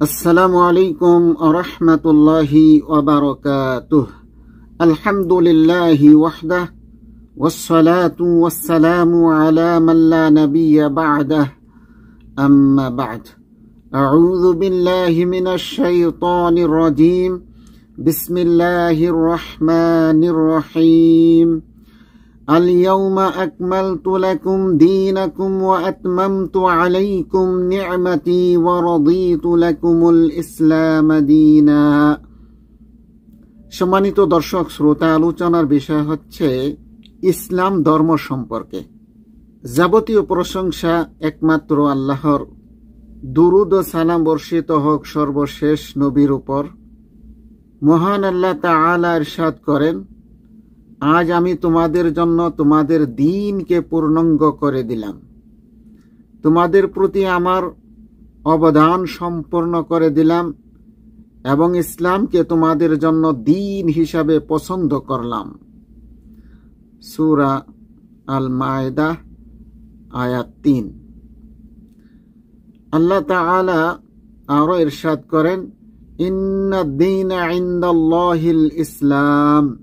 আসসালামু আলাইকুম ওয়া রাহমাতুল্লাহি ওয়া বারাকাতুহু। আলহামদুলিল্লাহি ওয়াহদাহু ওয়াসসালাতু ওয়াসসালামু আলা মান লা নাবিয়্যা বা'দাহু, আম্মা বা'দ। আউযু বিল্লাহি মিনাশ শাইতানির রাজীম। বিসমিল্লাহির রহমানির রহিম। اليوم أكملت لكم دينكم وأتممت عليكم نعمتي ورضيت لكم الإسلام دينا। সম্মানিত দর্শক শ্রোতা, আলোচনার বিষয় হচ্ছে ইসলাম ধর্ম সম্পর্কে। যাবতীয় প্রশংসা একমাত্র আল্লাহর। দুরুদ ও সালাম বর্ষিত হোক সর্বশেষ নবীর উপর। মহান আল্লাহ তাআলা ইরশাদ করেন, আজ আমি তোমাদের জন্য তোমাদের দ্বীনকে পূর্ণাঙ্গ করে দিলাম। তোমাদের প্রতি আমার অবদান সম্পূর্ণ করে দিলাম এবং ইসলামকে তোমাদের জন্য দ্বীন হিসাবে পছন্দ করলাম। সূরা আল মায়েদা আয়াত ৩। আল্লাহ তাআলা আরো ইরশাদ করেন, ইন্নাদ-দীনা ইনদাল্লাহিল ইসলাম।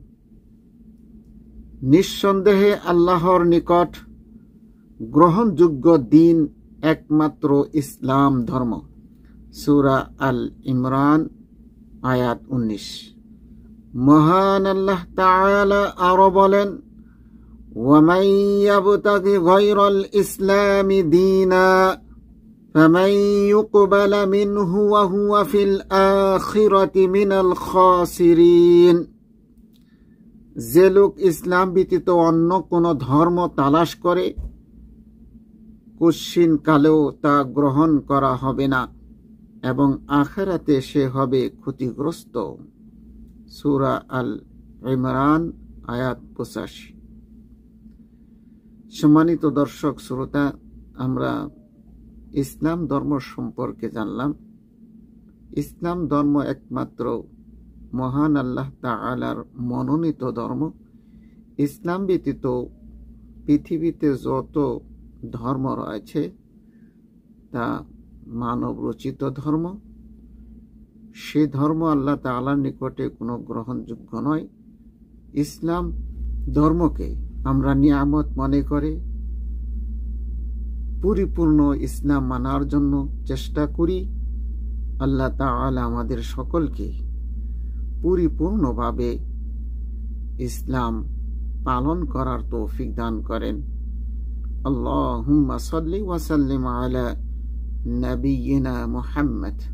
নিঃসন্দেহে আল্লাহর নিকট গ্রহণযোগ্য দিন একমাত্র ইসলাম ধর্ম। সূরা আল ইমরান আয়াত ১৯। মহান আল্লাহ তাআলা আরো বলেন, ওয়ামান ইয়াবতাগি গায়রাল ইসলামি দীনা ফামান ইউকবালা মিনহু ওয়া হুয়া ফিল আখিরাতি মিনাল খাসিরিন। যে লোক ইসলাম ব্যতীত অন্য কোন ধর্ম তালাশ করে, কশ্চিন কালেও তা গ্রহণ করা হবে না এবং আখিরাতে সে হবে ক্ষতিগ্রস্ত। সূরা আল ইমরান আয়াত ৮৫। সম্মানিত দর্শক শ্রোতা, আমরা ইসলাম ধর্ম সম্পর্কে জানলাম। ইসলাম ধর্ম একমাত্র মহান আল্লাহ তাআলার মনোনীত ধর্ম। ইসলাম ব্যতীত পৃথিবীতে যত ধর্ম রয়েছে তা মানব রচিত ধর্ম। সে ধর্ম আল্লাহ তাআলার নিকটে কোনো গ্রহণযোগ্য নয়। ইসলাম ধর্মকে আমরা নিয়ামত মনে করে পরিপূর্ণ ইসলাম মানার জন্য চেষ্টা করি। আল্লাহ তাআলা আমাদের সকলকে পরিপূর্ণভাবে ইসলাম পালন করার তৌফিক দান করেন। আল্লাহুম্মা সাল্লি ওয়া সাল্লিম আলা নাবিয়িনা মুহাম্মদ।